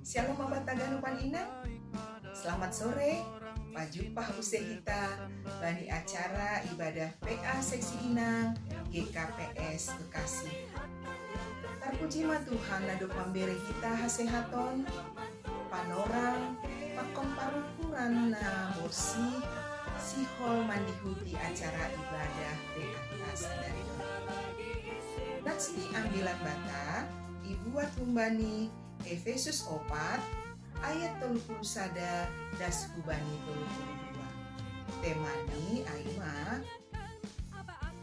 Shalom abatagan upan inang. Selamat sore, pajupah usehita bani acara ibadah PA Seksi Inang GKPS Bekasi. Terpuji ma Tuhan nado pambere kita hasehaton, panorang, pakon parukuran na bosi, sihol mandihuti acara ibadah PA sadari. Laksmi ambilan bata, ibu watumbani Efesus 4 ayat 30 sada das hubani 32. Temani aima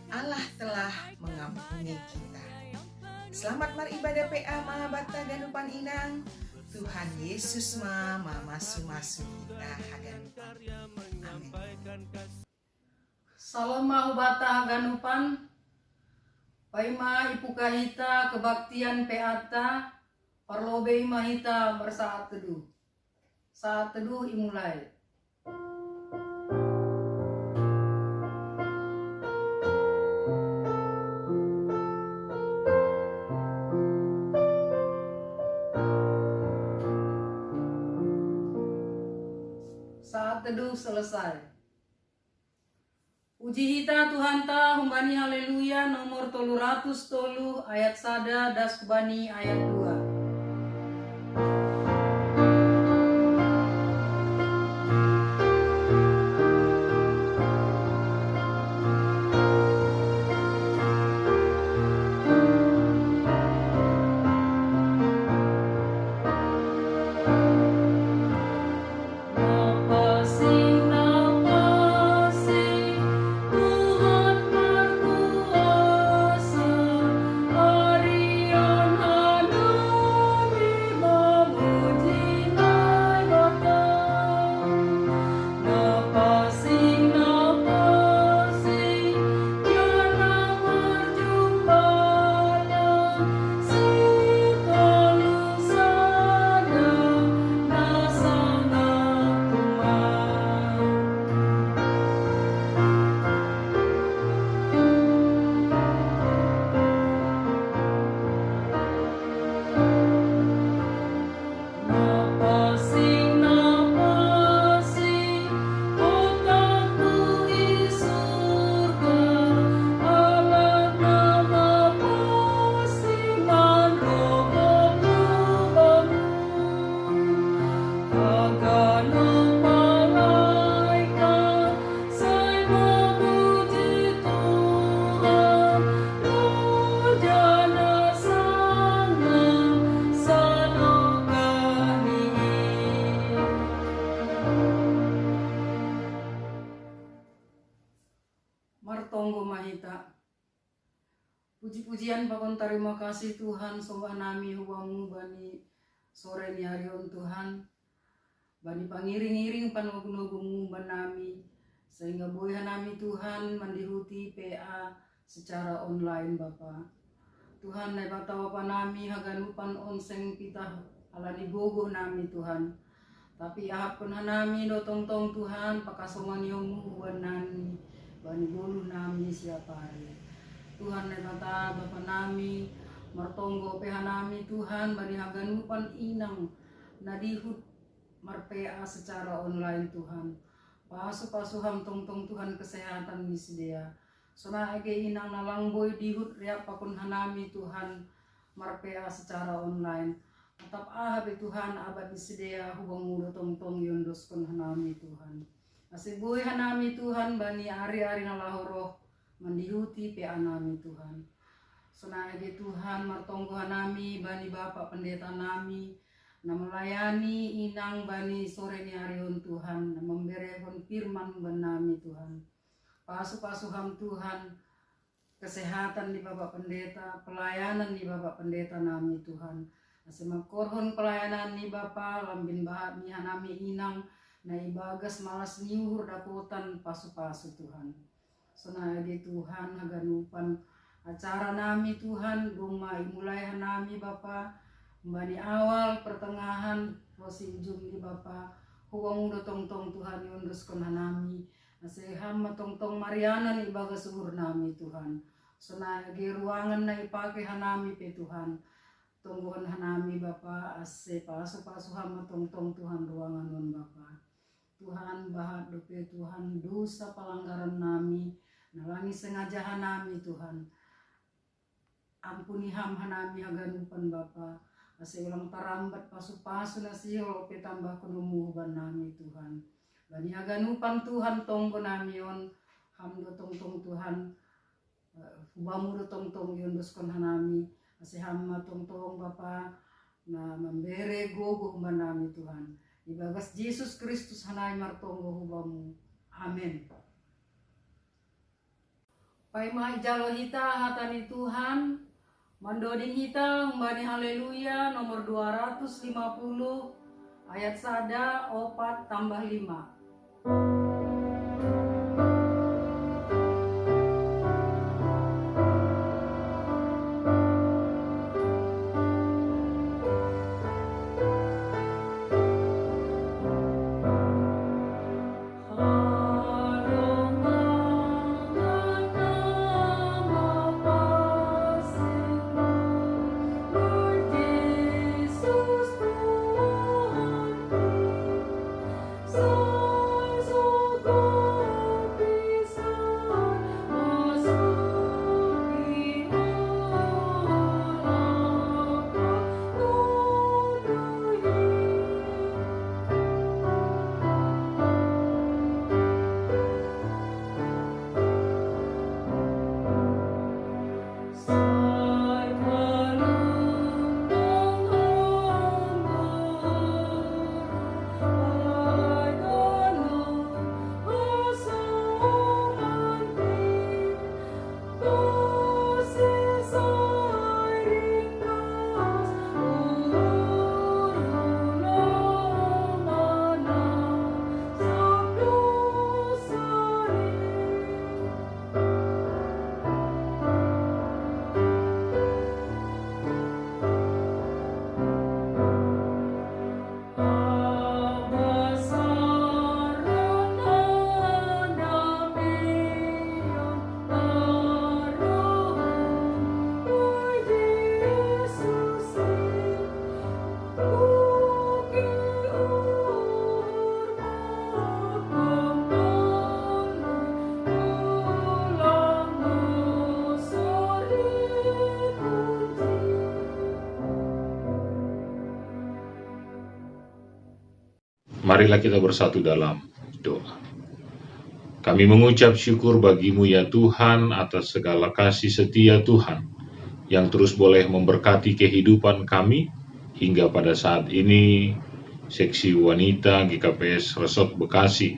Allah telah mengampuni kita. Selamat beribadah PA Mahabata Ganupan Inang. Tuhan Yesus masu kita haganupan. Amin. Salam mahubata ganupan. Paima ipukahita kebaktian peata. Parlobe mahita bersaat teduh. Saat teduh imulai. Saat teduh selesai. Puji hita Tuhan ta humbani haleluya nomor 330 ayat sada das hubani ayat 2. Martonggo mahita. Puji-pujian pakon terima kasih Tuhan sombah nami huwamu bani sore ni harion Tuhan. Bani pangiring-iring panogu-nogumu banami sehingga boleh nami Tuhan mandihuti PA secara online Bapa. Tuhan nai batawa panami haganupan onseng pitah alani gogo nami Tuhan. Tapi ahapun hanami do tong-tong Tuhan pakasomaniyomu huwanani bani bolu nami siapa hari. Tuhan nebata Bapa nami martonggo peha nami Tuhan bani haganupan inang nadihut marpea secara online Tuhan. Pasu-pasuham tong-tong Tuhan kesehatan misdia. Sona ege inang nalangboy dihut riap pakun hanami Tuhan marpea secara online. Atap ahabe Tuhan abad misdia hubang mudo tong-tong yondos kun hanami Tuhan. Asibuhi hanami Tuhan bani ari-ari nalahoroh mandihuti pea nami Tuhan. Sunage Tuhan martonggo hanami bani Bapak Pendeta nami na melayani inang bani sore ni harion Tuhan na memberehon firman banami Tuhan. Pasu-pasuham Tuhan kesehatan di Bapak Pendeta, pelayanan di Bapak Pendeta nami Tuhan. Asemangkorhon pelayanan ni Bapak lambin bahat ni hanami inang na ibagas malas niuhur dapotan pasu-pasu Tuhan. Sonage Tuhan haganupan acara nami Tuhan rumah imulai hanami Bapa mbani awal pertengahan rosi ujung di Bapa huwang udah tong-tong Tuhan yondos kon hanami aseham tong-tong marianan ibagas suhur nami Tuhan. Sonage ruangan na ipake hanami pe Tuhan. tungguhan hanami Bapa ase pasu-pasu hama tong-tong Tuhan ruangan non Bapa. Tuhan bahat dope Tuhan dosa pelanggaran nami, nalangi sengaja hanami Tuhan. Ampuni ham hanami haganupan Bapa. Ase ulang tarambat pasu-pasu nasi lope tambah kunumuhan nami Tuhan. Bani haganupan Tuhan tonggo nami on hamdo tong-tong Tuhan. Hubamu do tong-tong yon doskon hanami. Ase hamma tong-tong Bapa na membere gogo manami Tuhan. Ibagas Yesus Kristus hanai martonggo hubamu. Amin. Pai mai jalo hita hatani Tuhan. Mandodin hita umbani haleluya nomor 250 ayat 1 4 tambah 5. Marilah kita bersatu dalam doa. Kami mengucap syukur bagimu ya Tuhan atas segala kasih setia Tuhan yang terus boleh memberkati kehidupan kami hingga pada saat ini seksi wanita GKPS Resort Bekasi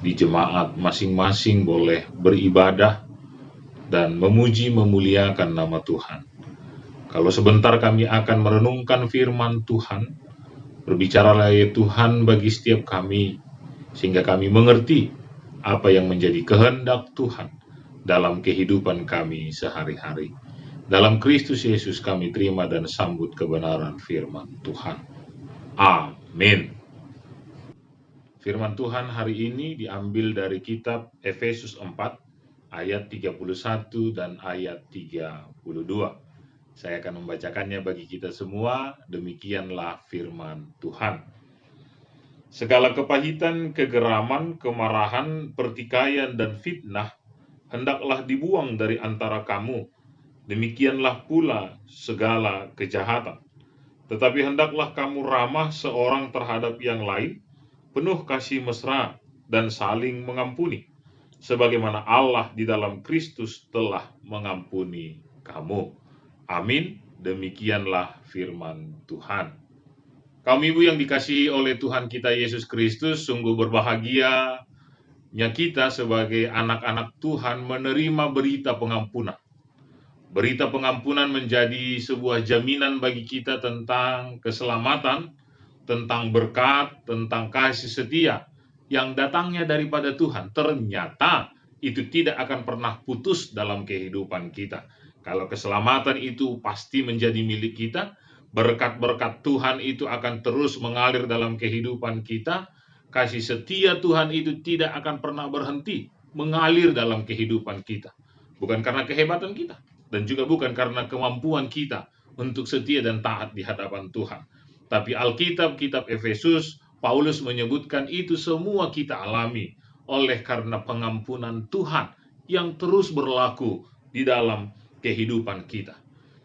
di jemaat masing-masing boleh beribadah dan memuji memuliakan nama Tuhan. Kalau sebentar kami akan merenungkan firman Tuhan, berbicaralah ya Tuhan bagi setiap kami sehingga kami mengerti apa yang menjadi kehendak Tuhan dalam kehidupan kami sehari-hari. Dalam Kristus Yesus kami terima dan sambut kebenaran firman Tuhan. Amin. Firman Tuhan hari ini diambil dari kitab Efesus 4 ayat 31 dan ayat 32. Saya akan membacakannya bagi kita semua. Demikianlah firman Tuhan. Segala kepahitan, kegeraman, kemarahan, pertikaian, dan fitnah hendaklah dibuang dari antara kamu. Demikianlah pula segala kejahatan. Tetapi hendaklah kamu ramah seorang terhadap yang lain, penuh kasih mesra dan saling mengampuni, sebagaimana Allah di dalam Kristus telah mengampuni kamu. Amin. Demikianlah firman Tuhan. Kaum ibu yang dikasihi oleh Tuhan kita Yesus Kristus, sungguh berbahagianya kita sebagai anak-anak Tuhan menerima berita pengampunan. Berita pengampunan menjadi sebuah jaminan bagi kita tentang keselamatan, tentang berkat, tentang kasih setia yang datangnya daripada Tuhan. Ternyata itu tidak akan pernah putus dalam kehidupan kita. Kalau keselamatan itu pasti menjadi milik kita, berkat-berkat Tuhan itu akan terus mengalir dalam kehidupan kita. Kasih setia Tuhan itu tidak akan pernah berhenti mengalir dalam kehidupan kita. Bukan karena kehebatan kita, dan juga bukan karena kemampuan kita, untuk setia dan taat di hadapan Tuhan. Tapi Alkitab, kitab Efesus, Paulus menyebutkan itu semua kita alami oleh karena pengampunan Tuhan yang terus berlaku di dalam kehidupan kita.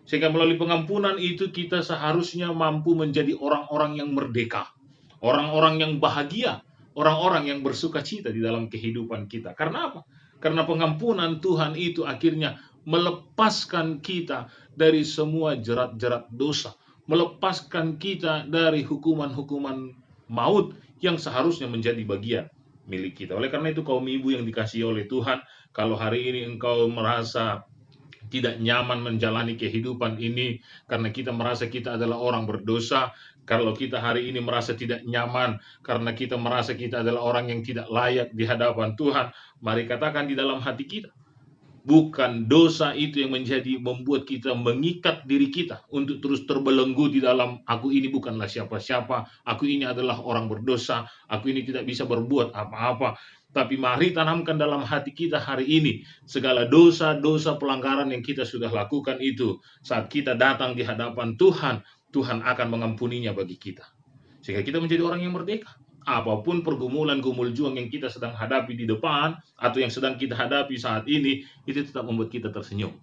Sehingga melalui pengampunan itu kita seharusnya mampu menjadi orang-orang yang merdeka, orang-orang yang bahagia, orang-orang yang bersuka cita di dalam kehidupan kita. Karena apa? Karena pengampunan Tuhan itu akhirnya melepaskan kita dari semua jerat-jerat dosa, melepaskan kita dari hukuman-hukuman maut yang seharusnya menjadi bagian milik kita. Oleh karena itu, kaum ibu yang dikasihi oleh Tuhan, kalau hari ini engkau merasa tidak nyaman menjalani kehidupan ini karena kita merasa kita adalah orang berdosa, kalau kita hari ini merasa tidak nyaman karena kita merasa kita adalah orang yang tidak layak di hadapan Tuhan, mari katakan di dalam hati kita, bukan dosa itu yang membuat kita mengikat diri kita untuk terus terbelenggu di dalam aku ini bukanlah siapa-siapa, aku ini adalah orang berdosa, aku ini tidak bisa berbuat apa-apa. Tapi mari tanamkan dalam hati kita hari ini segala dosa-dosa pelanggaran yang kita sudah lakukan itu, saat kita datang di hadapan Tuhan, Tuhan akan mengampuninya bagi kita. Sehingga kita menjadi orang yang merdeka. Apapun pergumulan gumul juang yang kita sedang hadapi di depan atau yang sedang kita hadapi saat ini, itu tetap membuat kita tersenyum.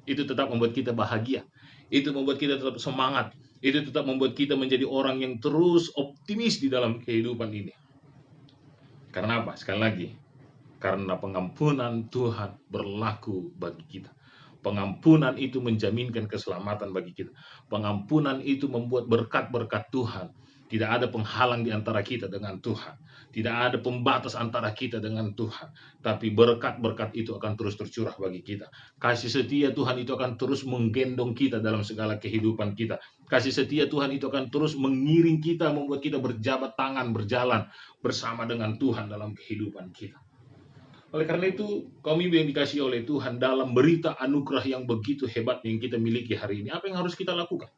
Itu tetap membuat kita bahagia. Itu membuat kita tetap semangat. Itu tetap membuat kita menjadi orang yang terus optimis di dalam kehidupan ini. Karena apa? Sekali lagi, karena pengampunan Tuhan berlaku bagi kita. Pengampunan itu menjaminkan keselamatan bagi kita. Pengampunan itu membuat berkat-berkat Tuhan. Tidak ada penghalang di antara kita dengan Tuhan. Tidak ada pembatas antara kita dengan Tuhan. Tapi berkat-berkat itu akan terus tercurah bagi kita. Kasih setia Tuhan itu akan terus menggendong kita dalam segala kehidupan kita. Kasih setia Tuhan itu akan terus mengiring kita, membuat kita berjabat tangan, berjalan bersama dengan Tuhan dalam kehidupan kita. Oleh karena itu, kaum ibu yang dikasihi oleh Tuhan, dalam berita anugerah yang begitu hebat yang kita miliki hari ini, apa yang harus kita lakukan?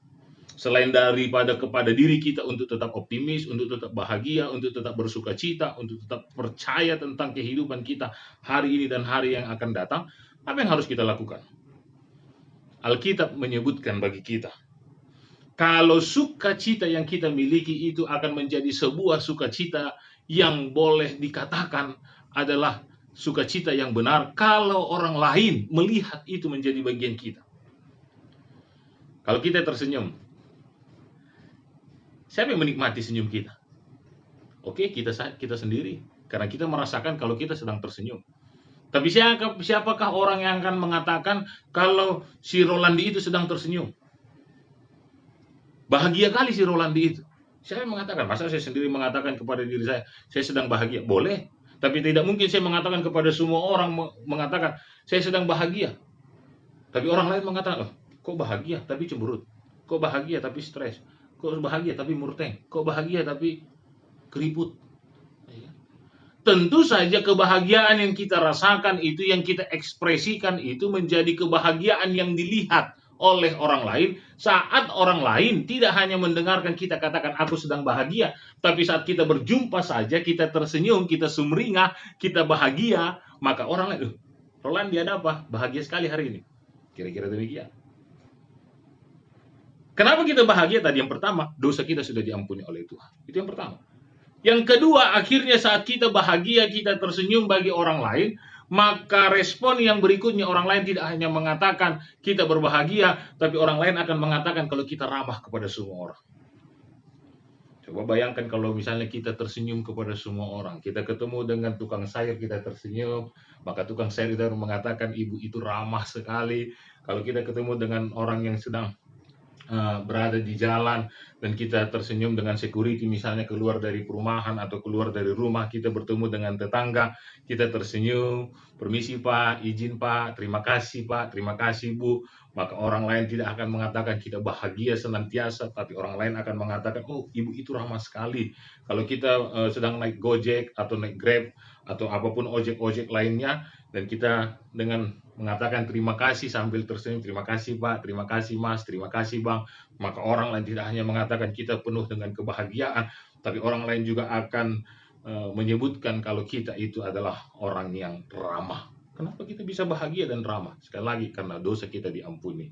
Selain daripada kepada diri kita untuk tetap optimis, untuk tetap bahagia, untuk tetap bersuka cita, untuk tetap percaya tentang kehidupan kita hari ini dan hari yang akan datang, apa yang harus kita lakukan? Alkitab menyebutkan bagi kita, kalau sukacita yang kita miliki itu akan menjadi sebuah sukacita yang boleh dikatakan adalah sukacita yang benar kalau orang lain melihat itu menjadi bagian kita. Kalau kita tersenyum, siapa yang menikmati senyum kita? Oke, kita sendiri. Karena kita merasakan kalau kita sedang tersenyum. Tapi siapakah orang yang akan mengatakan kalau si Rolandi itu sedang tersenyum? Bahagia kali si Rolandi itu. Siapa yang mengatakan? Masa saya sendiri mengatakan kepada diri saya sedang bahagia? Boleh. Tapi tidak mungkin saya mengatakan kepada semua orang mengatakan saya sedang bahagia. Tapi orang lain mengatakan, kok bahagia tapi cemberut? Kok bahagia tapi stres? Kok bahagia tapi murteng? Kok bahagia tapi keriput? Tentu saja kebahagiaan yang kita rasakan itu, yang kita ekspresikan itu menjadi kebahagiaan yang dilihat oleh orang lain saat orang lain tidak hanya mendengarkan kita katakan aku sedang bahagia, tapi saat kita berjumpa saja kita tersenyum, kita sumringah, kita bahagia, maka orang lain, Roland dia ada apa? Bahagia sekali hari ini. Kira-kira demikian. Kenapa kita bahagia tadi? Yang pertama, dosa kita sudah diampuni oleh Tuhan. Itu yang pertama. Yang kedua, akhirnya saat kita bahagia, kita tersenyum bagi orang lain, maka respon yang berikutnya orang lain tidak hanya mengatakan kita berbahagia, tapi orang lain akan mengatakan kalau kita ramah kepada semua orang. Coba bayangkan kalau misalnya kita tersenyum kepada semua orang. Kita ketemu dengan tukang sayur, kita tersenyum, maka tukang sayur itu mengatakan ibu itu ramah sekali. Kalau kita ketemu dengan orang yang sedang berada di jalan dan kita tersenyum dengan security, misalnya keluar dari perumahan atau keluar dari rumah, kita bertemu dengan tetangga, kita tersenyum, permisi Pak, izin Pak, terima kasih Pak, terima kasih Bu, maka orang lain tidak akan mengatakan kita bahagia senantiasa, tapi orang lain akan mengatakan oh ibu itu ramah sekali. Kalau kita sedang naik Gojek atau naik Grab atau apapun ojek-ojek lainnya dan kita dengan mengatakan terima kasih sambil tersenyum, terima kasih Pak, terima kasih Mas, terima kasih Bang, maka orang lain tidak hanya mengatakan kita penuh dengan kebahagiaan, tapi orang lain juga akan menyebutkan kalau kita itu adalah orang yang ramah. Kenapa kita bisa bahagia dan ramah? Sekali lagi, karena dosa kita diampuni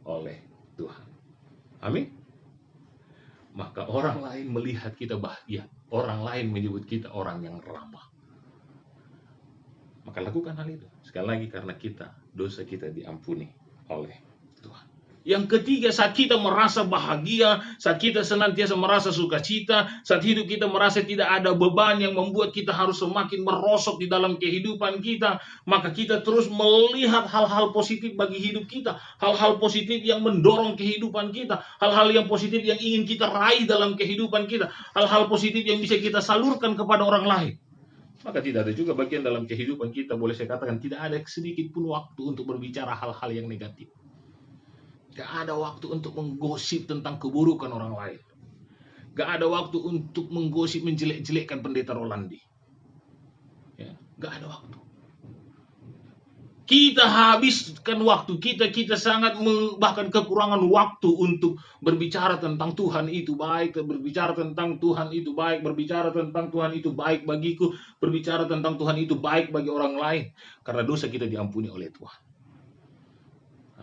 oleh Tuhan. Amin. Maka orang lain melihat kita bahagia, orang lain menyebut kita orang yang ramah. Maka lakukan hal itu. Sekali lagi, karena dosa kita diampuni oleh Tuhan. Yang ketiga, saat kita merasa bahagia, saat kita senantiasa merasa sukacita, saat hidup kita merasa tidak ada beban yang membuat kita harus semakin merosot di dalam kehidupan kita, maka kita terus melihat hal-hal positif bagi hidup kita, hal-hal positif yang mendorong kehidupan kita, hal-hal yang positif yang ingin kita raih dalam kehidupan kita, hal-hal positif yang bisa kita salurkan kepada orang lain. Maka tidak ada juga bagian dalam kehidupan kita, boleh saya katakan, tidak ada sedikit pun waktu untuk berbicara hal-hal yang negatif. Gak ada waktu untuk menggosip tentang keburukan orang lain. Gak ada waktu untuk menggosip, menjelek-jelekkan pendeta Rolandi. Ya, gak ada waktu. Kita habiskan waktu kita sangat bahkan kekurangan waktu untuk berbicara tentang Tuhan itu baik, berbicara tentang Tuhan itu baik, berbicara tentang Tuhan itu baik bagiku, berbicara tentang Tuhan itu baik bagi orang lain, karena dosa kita diampuni oleh Tuhan.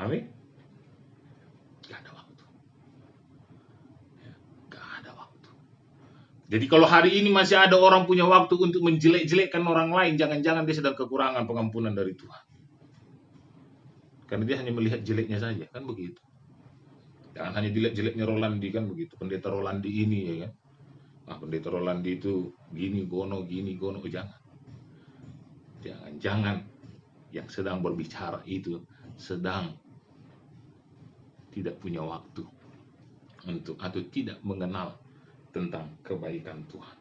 Amin. Gak ada waktu. Gak ada waktu. Jadi kalau hari ini masih ada orang punya waktu untuk menjelek-jelekkan orang lain, jangan-jangan dia sedang kekurangan pengampunan dari Tuhan. Karena dia hanya melihat jeleknya saja, kan begitu. Jangan hanya dilihat jeleknya Rolandi, kan begitu. Pendeta Rolandi ini, ya kan. Pendeta Rolandi itu gini gono, oh, jangan. Jangan yang sedang berbicara itu sedang tidak punya waktu untuk atau tidak mengenal tentang kebaikan Tuhan.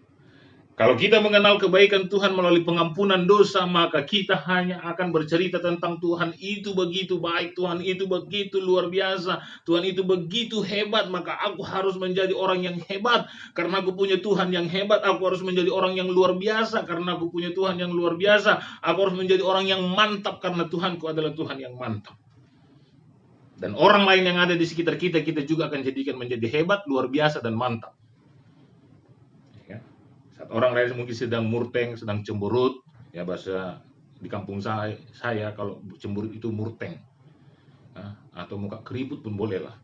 Kalau kita mengenal kebaikan Tuhan melalui pengampunan dosa, maka kita hanya akan bercerita tentang Tuhan itu begitu baik, Tuhan itu begitu luar biasa, Tuhan itu begitu hebat, maka aku harus menjadi orang yang hebat karena aku punya Tuhan yang hebat. Aku harus menjadi orang yang luar biasa karena aku punya Tuhan yang luar biasa. Aku harus menjadi orang yang mantap karena Tuhanku adalah Tuhan yang mantap. Dan orang lain yang ada di sekitar kita, kita juga akan jadikan menjadi hebat, luar biasa, dan mantap. Ya. Saat orang lain mungkin sedang murteng, sedang cemberut, ya bahasa di kampung saya kalau cemberut itu murteng. Ya, atau muka keriput pun boleh lah.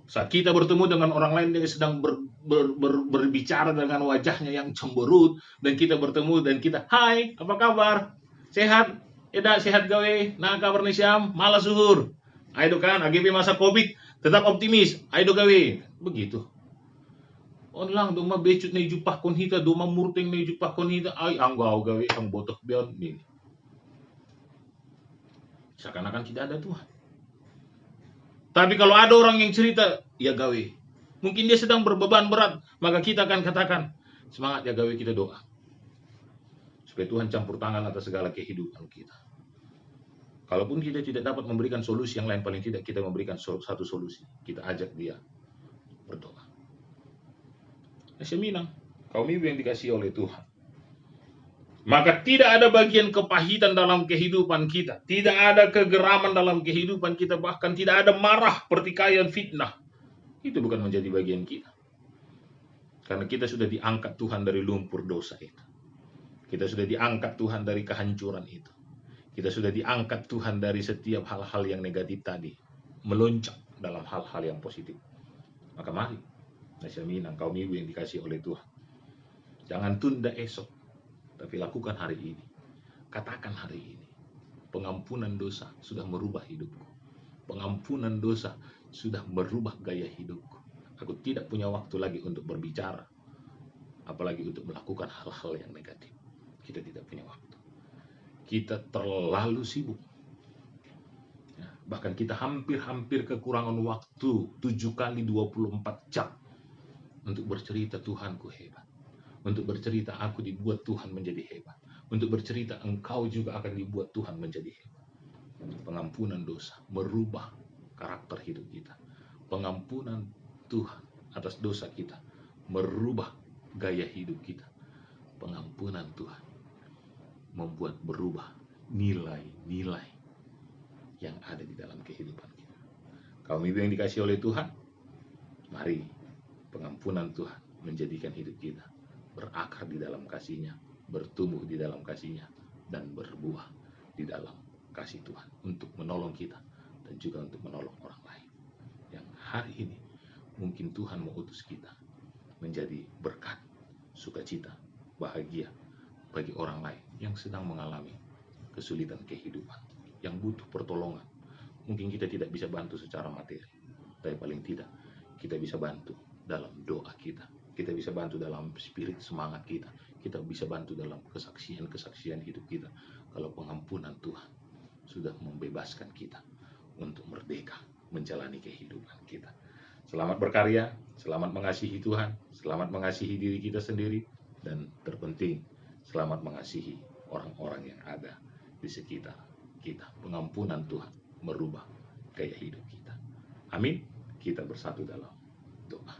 Saat kita bertemu dengan orang lain yang sedang berbicara dengan wajahnya yang cemberut, dan kita bertemu dan kita, hai, apa kabar? Sehat? Eda, sehat gawe? Nah, kabar nih Syam? Malas suhur. Ayo kan, AGP masa Covid, tetap optimis. Ayo gawe. Begitu. Onlang doma becut na ijupah kon hita, doma murteng na ijupah kon hita, ay anggau gawe ang botoh beon ini. Seakan-akan tidak ada Tuhan. Tapi kalau ada orang yang cerita, ya gawe. Mungkin dia sedang berbeban berat, maka kita akan katakan, semangat ya gawe, kita doa. Supaya Tuhan campur tangan atas segala kehidupan kita. Kalaupun kita tidak dapat memberikan solusi yang lain, paling tidak kita memberikan satu solusi. Kita ajak dia berdoa. Seminang, kaum ibu yang dikasihi oleh Tuhan. Maka tidak ada bagian kepahitan dalam kehidupan kita. Tidak ada kegeraman dalam kehidupan kita. Bahkan tidak ada marah, pertikaian, fitnah. Itu bukan menjadi bagian kita. Karena kita sudah diangkat Tuhan dari lumpur dosa itu. Kita sudah diangkat Tuhan dari kehancuran itu. Kita sudah diangkat Tuhan dari setiap hal-hal yang negatif tadi. Meloncat dalam hal-hal yang positif. Maka mari, Nasyaminang, kaum ibu yang dikasihi oleh Tuhan. Jangan tunda esok, tapi lakukan hari ini. Katakan hari ini. Pengampunan dosa sudah merubah hidupku. Pengampunan dosa sudah merubah gaya hidupku. Aku tidak punya waktu lagi untuk berbicara. Apalagi untuk melakukan hal-hal yang negatif. Kita tidak punya waktu. Kita terlalu sibuk. Ya, bahkan kita hampir kekurangan waktu 7 kali 24 jam untuk bercerita Tuhanku hebat. Untuk bercerita aku dibuat Tuhan menjadi hebat. Untuk bercerita engkau juga akan dibuat Tuhan menjadi hebat. Pengampunan dosa merubah karakter hidup kita. Pengampunan Tuhan atas dosa kita merubah gaya hidup kita. Pengampunan Tuhan membuat berubah nilai-nilai yang ada di dalam kehidupan kita. Kaum ibu yang dikasihi oleh Tuhan, mari pengampunan Tuhan menjadikan hidup kita berakar di dalam kasih-Nya, bertumbuh di dalam kasih-Nya, dan berbuah di dalam kasih Tuhan untuk menolong kita dan juga untuk menolong orang lain yang hari ini mungkin Tuhan mau utus kita menjadi berkat, sukacita, bahagia bagi orang lain yang sedang mengalami kesulitan kehidupan, yang butuh pertolongan. Mungkin kita tidak bisa bantu secara materi, tapi paling tidak kita bisa bantu dalam doa kita. Kita bisa bantu dalam spirit semangat kita bisa bantu dalam kesaksian hidup kita. Kalau pengampunan Tuhan sudah membebaskan kita untuk merdeka menjalani kehidupan kita. Selamat berkarya, selamat mengasihi Tuhan, selamat mengasihi diri kita sendiri, dan terpenting selamat mengasihi orang-orang yang ada di sekitar kita. Pengampunan Tuhan merubah gaya hidup kita. Amin. Kita bersatu dalam doa.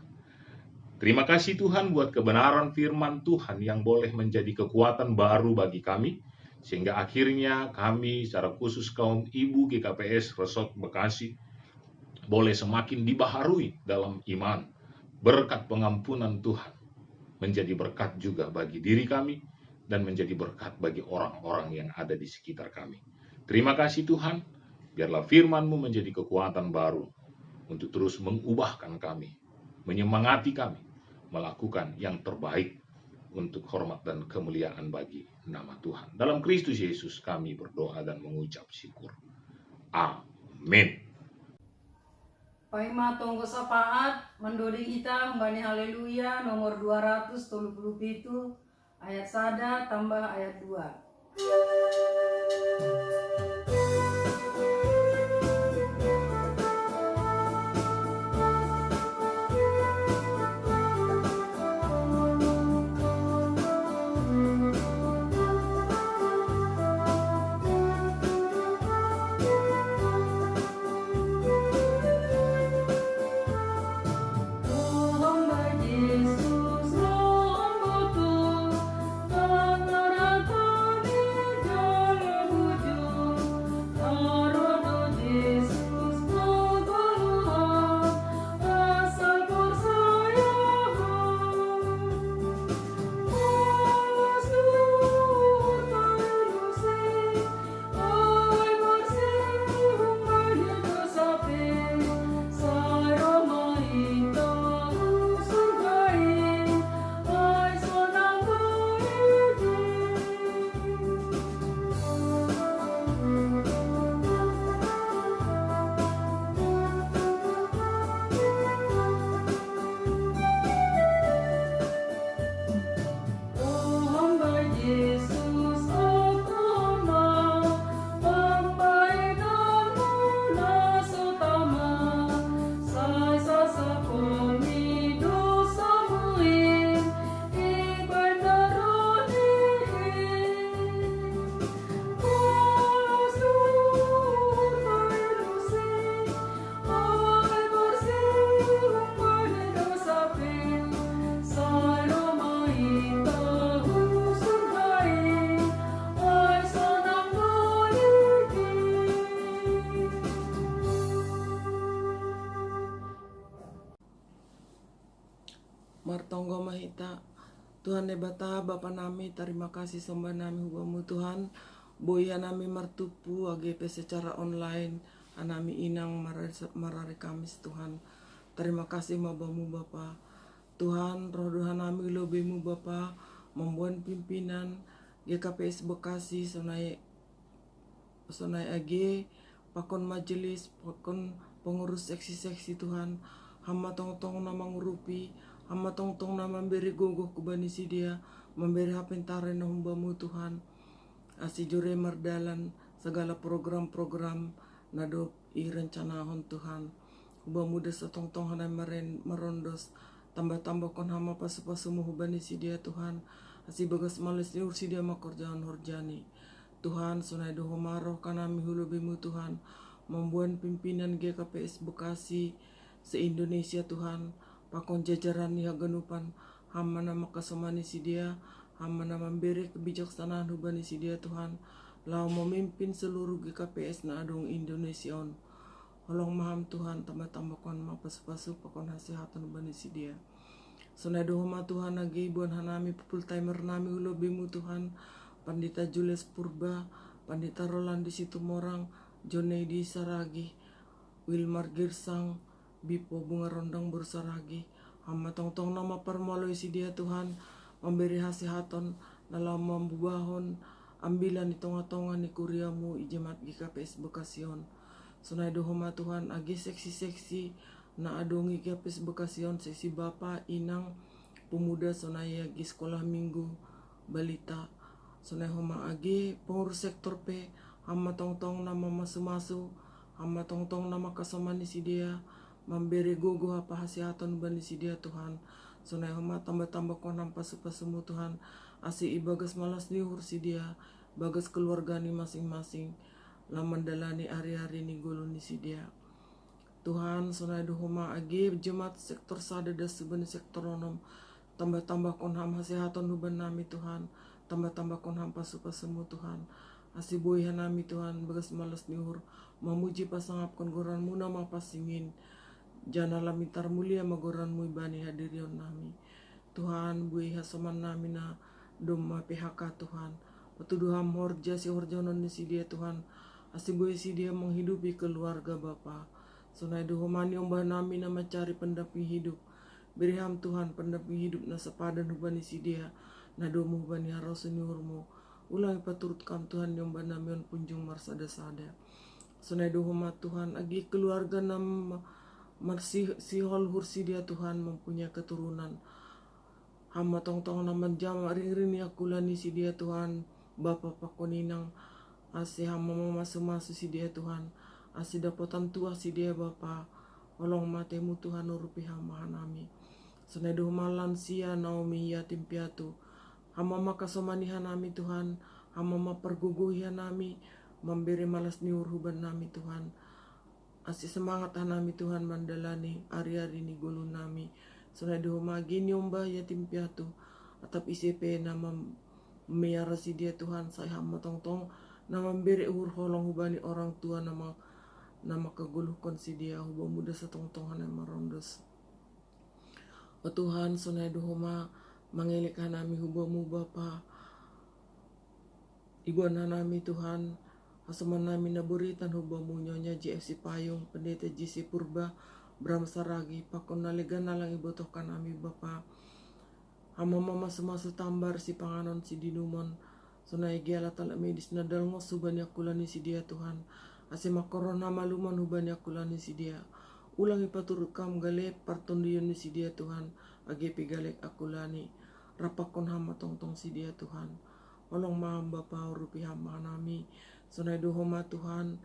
Terima kasih Tuhan buat kebenaran firman Tuhan yang boleh menjadi kekuatan baru bagi kami, sehingga akhirnya kami secara khusus kaum ibu GKPS Resort Bekasi boleh semakin dibaharui dalam iman. Berkat pengampunan Tuhan menjadi berkat juga bagi diri kami dan menjadi berkat bagi orang-orang yang ada di sekitar kami. Terima kasih Tuhan, biarlah firman-Mu menjadi kekuatan baru untuk terus mengubahkan kami, menyemangati kami, melakukan yang terbaik untuk hormat dan kemuliaan bagi nama Tuhan. Dalam Kristus Yesus kami berdoa dan mengucap syukur. Amin. Paima tonggo sapaat mendodi kita mbani haleluya nomor 237 ayat 1 tambah ayat 2. Martonggo mahita Tuhan nebata Bapa nami terima kasih sembah nami hubamu Tuhan boya nami martupu AGP secara online anami inang marari Kamis Tuhan. Terima kasih mabamu Bapa Tuhan, roh Tuhan nami lobimu Bapa membuat pimpinan GKPS Bekasi sonai AG pakon majelis pakon pengurus seksi-seksi Tuhan hamba tong-tong nama ngurupi hamba tong-tong nama memberi gogoh kubani si dia memberi hapentare na humbamu Tuhan asijure mardalan segala program-program nadop i rencanahon Tuhan humbamu desa tong-tong hanai merondos tambah-tambah kon hama pasu-pasumu hubani si dia Tuhan asi bagas males ni ursi dia makorjaan horjani Tuhan sunai doho maroh kanami hulubimu Tuhan membuat pimpinan GKPS Bekasi se-Indonesia Tuhan pakon jajaran ni haganupan hama nama kasomani si dia hama nama memberi kebijaksanaan hubani si dia Tuhan lau memimpin seluruh GKPS na adong Indonesia on holong maham Tuhan tambah-tambah kon mapas-pasu pakon hasihatan hubani si dia sunai doho ma Tuhan agi buan hanami full timer nami hulubimu Tuhan Pandita Julius Purba Pandita Roland di situ Morang Jonedi Saragi Wilmar Girsang bipo bunga rondang bersaragi. Hamba tong-tong nama permoloi si dia Tuhan, memberi hasihaton dalam membubahon ambilan di tonga-tonga ni kuriamu ijemat GKPS Bekasion. Sunai dohoma Tuhan agi seksi-seksi na adongi GKPS Bekasion seksi bapa inang pemuda sunai agi sekolah minggu balita. Sunai homa agi pengurus sektor P hamba tong-tong nama masu-masu hamba tong-tong nama kasomani si dia memberi gogo apa hasiaton bani si dia Tuhan. Sunai homa tambah-tambah kon hampa sepasemu Tuhan. Asi ibagas malas nihur si dia. Bagas keluarga ni masing-masing. Laman dalani hari-hari ni golo ni si dia. Tuhan sunai homa agi jemaat sektor sada das bani sektor onom. Tambah-tambah kon ham hasiaton huban nami Tuhan. Tambah-tambah kon hampa sepasemu Tuhan. Asi boyhan nami Tuhan. Bagas malas nihur. Memuji pasangap kon goran muna mapasingin. Jana lamitar mulia magoran mu ibani hadirion nami. Tuhan bui hasoman nami na doma PHK Tuhan. Petuduham horja si horjonon ni si dia Tuhan. Asi bui si dia menghidupi keluarga Bapa. Sunai duhomani ombah nami na mencari pendamping hidup. Beriham Tuhan pendamping hidup na sepadan hubani si dia. Na domu hubani haros niurmu. Ulangi paturut kam Tuhan yang ombah nami on punjung marsada-sada. Sunai duhoma Tuhan agi keluarga nam si hol hursi dia Tuhan mempunyai keturunan. Hamba tong-tong naman jam ring-ring akulani si dia Tuhan. Bapa pakoninang asi hamba masu-masu si dia Tuhan. Asi dapatan tua si dia Bapa. Olong matemu Tuhan urupi hamba nami. Seneduh malan sia Naomi yatim piatu. Hamba makasomanihan nami Tuhan. Hamba maperguguhian nami. Memberi malas niur huban nami Tuhan. Asi semangat nami Tuhan mandalani hari-hari ni gulu nami. Sunai dohoma gini ombah yatim piatu. Atap ICP nama meyara si dia Tuhan. Saya hamba tong-tong nama memberi uhur holong hubani orang tua nama keguluhkan si dia. Hubah muda setong-tong nama rondos. O Tuhan sunai dohoma mengelikkan nami hubamu Bapa. Ibuan nami Tuhan. Asuman nami naburitan hubamu nyonya JFC Payung, pendeta JC Purba, Bram Saragi, pakon naligan nalang ibotohkan nami Bapa. Hama mama semasu tambar si panganon si dinumon, sunai giala talak medis nadal ngos hubani akulani si dia Tuhan. Asima korona maluman hubani akulani si dia. Ulangi paturut kam galep partondion ni si dia Tuhan, agepi galek akulani. Rapakon hama tong-tong si dia Tuhan. Olong maham Bapa urupi hama nami. Sunai dohoma Tuhan,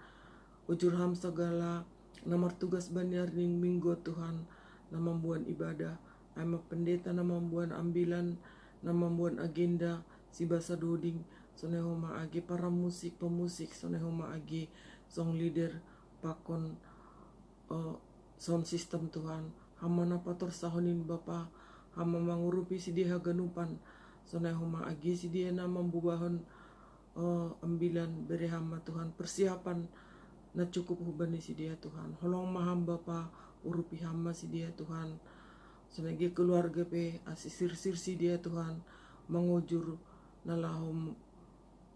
ujur ham segala, nomor tugas baniar ning minggu Tuhan, nama membuat ibadah, ama pendeta nama membuat ambilan, nama membuat agenda, si basa doding, sunai homa agi para pemusik, sunai homa agi song leader, pakon sound system Tuhan, hama napator sahonin Bapa, hama mangurupi si dia ganupan, sunai homa agi si dia nama membubahon ambilan beri hamba Tuhan persiapan na cukup hubani si dia Tuhan. Holong maham Bapa urupi hamba si dia Tuhan. Senagi keluarga pe asisir-sir si dia Tuhan mangujur nalahom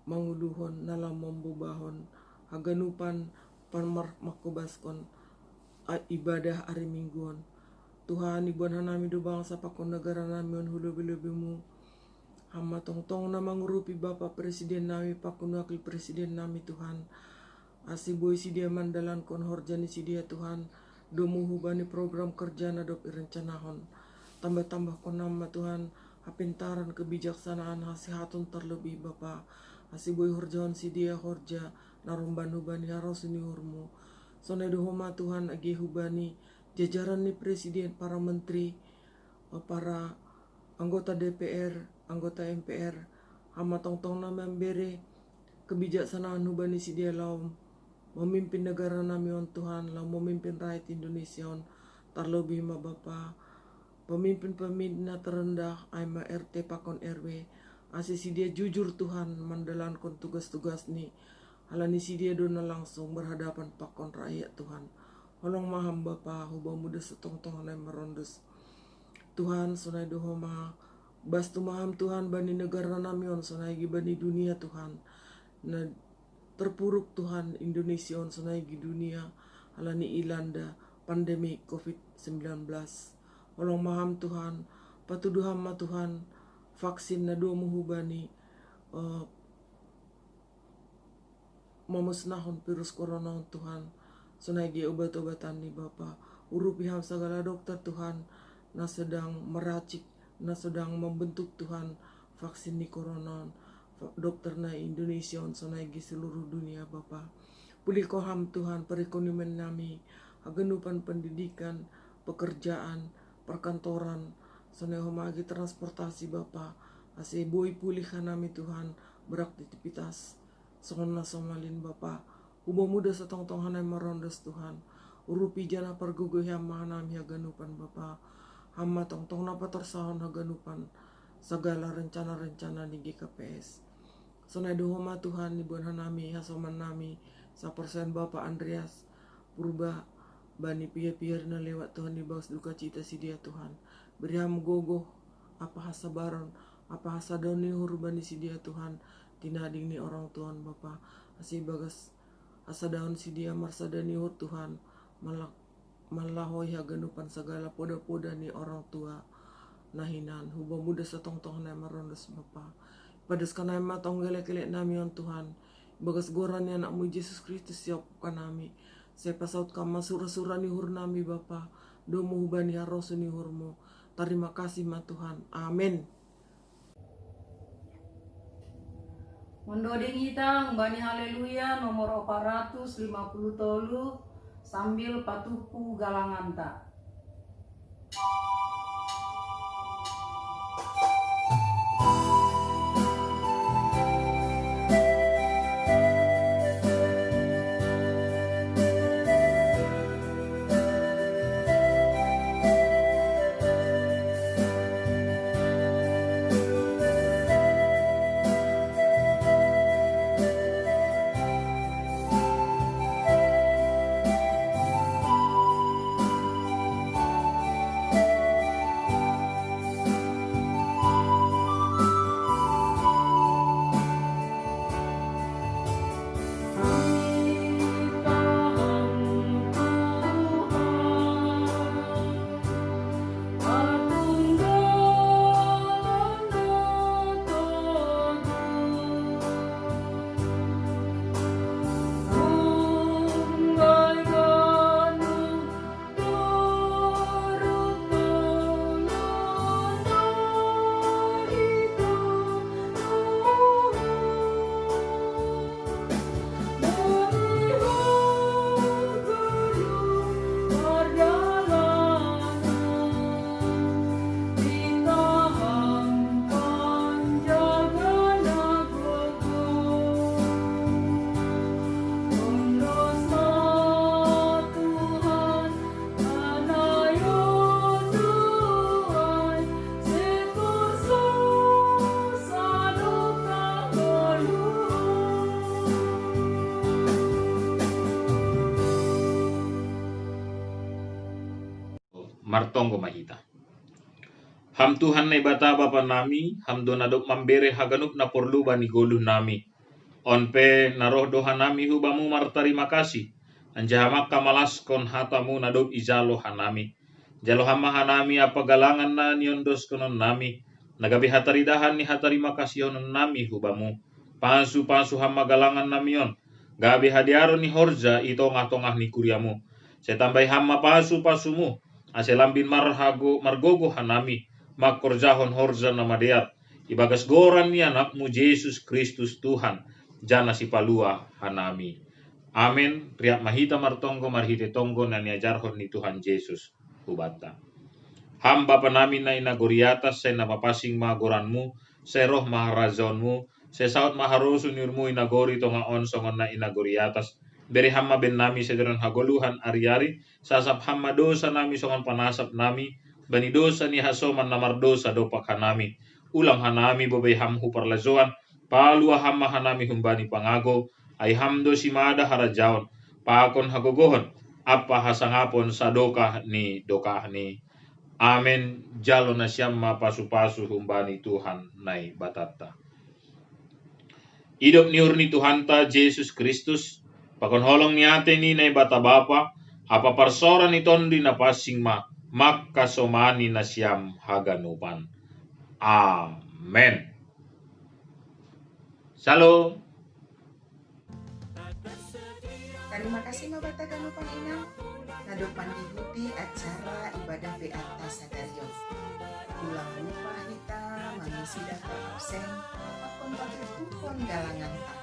manguluhon nalam membubahon haganupan panmar makubaskon ibadah hari mingguan. Tuhan ibuan hanami do bangsa pakon negara nami on hulu-hulubimu. Hamba tong-tong na mangurupi Bapa Presiden nami pakun wakil Presiden nami Tuhan. Asi boy si dia mandalan kon horjani si dia Tuhan. Domu hubani program kerja na dop irencanahon. Tambah-tambah kon nama Tuhan. Hapintaran kebijaksanaan hasihatun terlebih Bapa. Asi boy horjaon si dia horja. Narumban hubani haros ini hurmu. Sonai dohoma Tuhan agi hubani. Jajaran ni Presiden, para menteri, para anggota DPR, anggota MPR, hama tong-tong na memberi kebijaksanaan hubani si dia laum memimpin negara nami on Tuhan, laum memimpin rakyat Indonesia on terlebih ma Bapa pemimpin-pemimpin terendah aima RT pakon RW asi si dia jujur Tuhan mendalankan tugas-tugas ni halani si dia dona langsung berhadapan pakon rakyat Tuhan. Holong maham Bapa hubah muda setong-tong na merondes Tuhan sunai dohoma bas tumaham Tuhan bani negara namion sonai bani dunia Tuhan. Na terpuruk Tuhan Indonesia on sonai dunia halani ilanda pandemi COVID-19. Olong maham Tuhan, patuduh hama Tuhan, vaksin na dua muhubani memusnahkan virus corona Tuhan. Sunagi obat-obatan ni Bapa. Urupiham segala dokter Tuhan na sedang meracik, na sedang membentuk Tuhan vaksin ni corona. Dokter na Indonesia sunagi seluruh dunia Bapa. Pulih koham Tuhan perekonomian nami, agenupan pendidikan, pekerjaan, perkantoran, sunai homagi transportasi Bapa. Ase boy pulihkan nami Tuhan beraktivitas. Sona somalin Bapa. Ubo muda sa tongtong hanay marondas Tuhan. Urupi jana pergugoy hama nami haganupan Bapa. Hama tongtong na patorsahon haganupan segala rencana-rencana di GKPS. Sonay duhoma Tuhan ni buwan nami hasoman nami sa persen Bapa Andreas Purba bani pia-pia na lewat Tuhan di bawas duka cita si dia Tuhan. Beriam gogo apa hasabaron apa hasadon ni hurbani si dia Tuhan. Tinading ni orang Tuhan Bapa. Asih bagas asa daun si dia marsada ni hur Tuhan. Malahoy haganupan segala poda-poda ni orang tua nahinan. Huba muda sa tongtong na marondas Bapa. Padas ka na matong gele-gele nami on Tuhan. Bagas goran ni anakmu Yesus Kristus siap ka nami. Saya pasaut ka masura-sura ni hur nami Bapa. Domo hubani harosu ni hurmu. Terima kasih ma Tuhan. Amin. Mendoding hitang bani haleluya nomor 450 tolu sambil patupu galangan tak. Martonggo mahita. Ham Tuhan na ibata bapa nami, ham do nadok mambere haganup na porlu bani goluh nami. Onpe naroh doha nami hubamu martarima kasih. Anjahamak kamalaskon hatamu nadok izalo hanami. Jalo hama hanami apa galangan na niondos konon nami. Nagabi hataridahan ni hatarima kasih onon nami hubamu. Pansu hama galangan namion. Gabi hadiaron ni horja itongah-tongah ni kuriamu. Setambai hama pasumu. Aselambin margogo hanami makorjahon horza namadeat ibagas goran ni anakmu Yesus Kristus Tuhan jana si palua hanami. Amin. Riak mahita martonggo marhite tonggo na niajarhon ni Tuhan Yesus hubata. Ham bapa nami na inagoriatas say napapasing magoranmu say roh maharazonmu say saut maharosu nirmu inagori tonga onsongon na inagoriatas. Beri hamma ben nami sederan hagoluhan ari-ari sasap hamma dosa nami songan panasap nami bani dosa ni hasoman namar dosa dopak hanami ulang hanami bobai hamhu parlazoan palua hamma hanami humbani pangago ai hamdo simada harajaon pakon hagogohon apa hasangapon sadokah ni dokah ni. Amin. Jalo na siyamma pasu-pasu humbani Tuhan nai batata. Hidup ni urni Tuhan ta Yesus Kristus pakon holong niate ni na bata bapa Apa persoran iton di napasing maka somani nasyam haganupan. Amen. Shalom. Terima kasih mabata ganupan inang. Nadopan dihuti acara ibadah beata Sadario. Ulang lupa hita mengisi daftar absen akun pakai kupon galangan tak.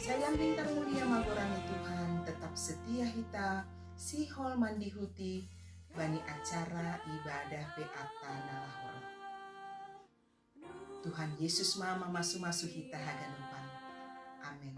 Sayang bintang mulia magorani Tuhan, tetap setia hita si hol mandihuti bani acara ibadah beata nalahoro. Tuhan Yesus mama masu-masu hita haganupan. Amin.